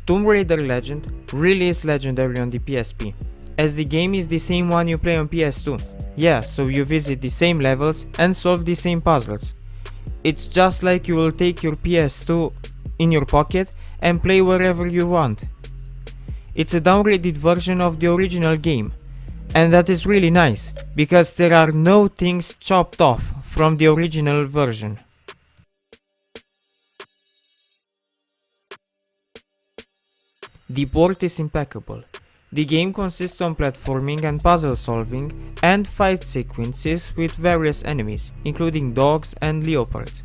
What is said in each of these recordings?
Tomb Raider Legend really is legendary on the PSP, as the game is the same one you play on PS2. Yeah, so you visit the same levels and solve the same puzzles. It's just like you will take your PS2 in your pocket and play wherever you want. It's a downgraded version of the original game, and that is really nice, because there are no things chopped off from the original version. The port is impeccable. The game consists on platforming and puzzle solving and fight sequences with various enemies, including dogs and leopards.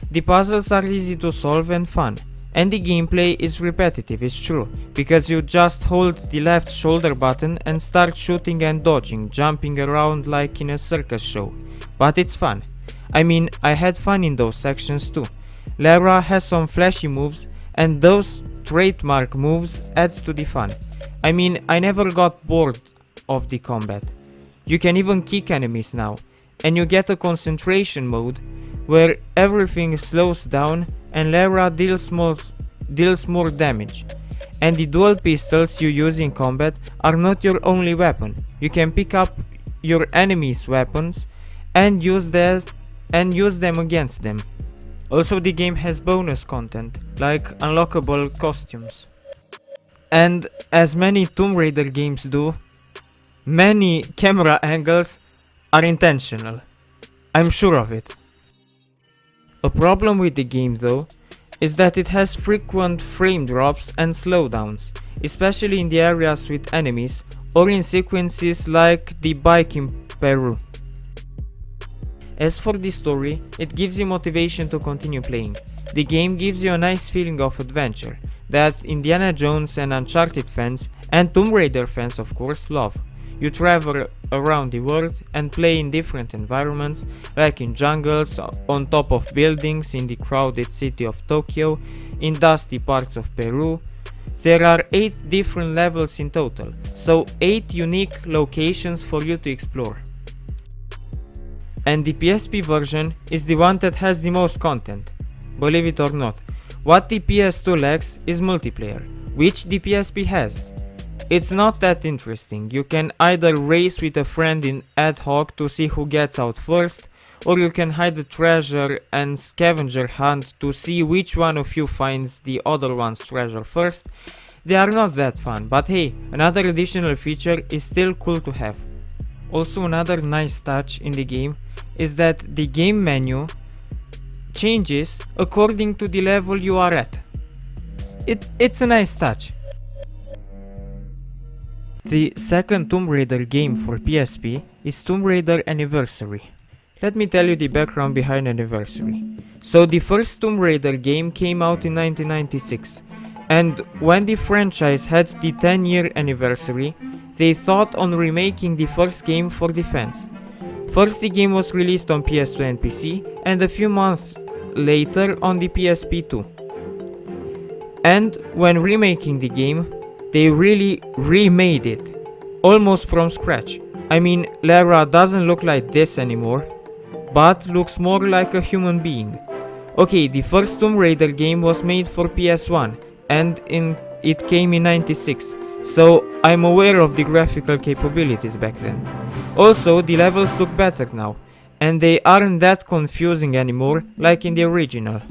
The puzzles are easy to solve and fun, and the gameplay is repetitive, it's true, because you just hold the left shoulder button and start shooting and dodging, jumping around like in a circus show. But it's fun. I mean, I had fun in those sections too. Lara has some flashy moves, and those trademark moves add to the fun. I mean, I never got bored of the combat. You can even kick enemies now, and you get a concentration mode where everything slows down and Lara deals more damage. And the dual pistols you use in combat are not your only weapon. You can pick up your enemies' weapons and use them against them. Also, the game has bonus content, like unlockable costumes. And as many Tomb Raider games do, many camera angles are intentional. I'm sure of it. A problem with the game though is that it has frequent frame drops and slowdowns, especially in the areas with enemies or in sequences like the bike in Peru. As for the story, it gives you motivation to continue playing. The game gives you a nice feeling of adventure that Indiana Jones and Uncharted fans, and Tomb Raider fans of course, love. You travel around the world and play in different environments, like in jungles, on top of buildings in the crowded city of Tokyo, in dusty parts of Peru. There are 8 different levels in total, so 8 unique locations for you to explore. And the PSP version is the one that has the most content, believe it or not. What the PS2 lacks is multiplayer, which the PSP has. It's not that interesting. You can either race with a friend in ad hoc to see who gets out first, or you can hide the treasure and scavenger hunt to see which one of you finds the other one's treasure first. They are not that fun, but hey, another additional feature is still cool to have. Also, another nice touch in the game is that the game menu changes according to the level you are at. It's a nice touch. The second Tomb Raider game for PSP is Tomb Raider Anniversary. Let me tell you the background behind Anniversary. So the first Tomb Raider game came out in 1996, and when the franchise had the 10-year anniversary, they thought on remaking the first game for the fans. First, the game was released on PS2 and PC, and a few months later on the PSP too. And when remaking the game, they really remade it, almost from scratch. I mean, Lara doesn't look like this anymore, but looks more like a human being. Okay, the first Tomb Raider game was made for PS1, and it came in 96. So I'm aware of the graphical capabilities back then. Also, the levels look better now, and they aren't that confusing anymore like in the original.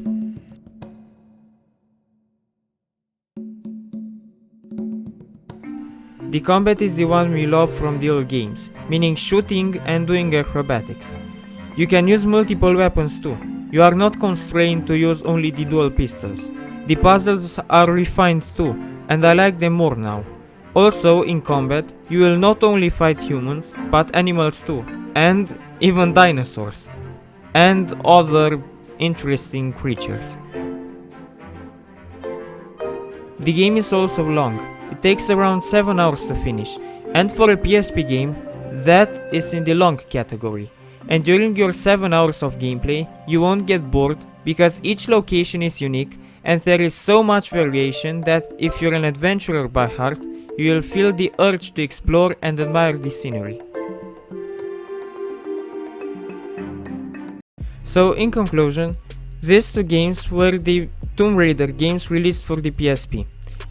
The combat is the one we love from the old games, meaning shooting and doing acrobatics. You can use multiple weapons too. You are not constrained to use only the dual pistols. The puzzles are refined too, and I like them more now. Also, in combat, you will not only fight humans, but animals too, and even dinosaurs, and other interesting creatures. The game is also long. It takes around 7 hours to finish, and for a PSP game, that is in the long category. And during your 7 hours of gameplay, you won't get bored, because each location is unique, and there is so much variation that if you're an adventurer by heart, you will feel the urge to explore and admire the scenery. So in conclusion, these two games were the Tomb Raider games released for the PSP.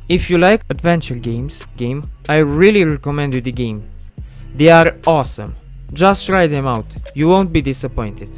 If you like adventure game, I really recommend you the game. They are awesome. Just try them out, you won't be disappointed.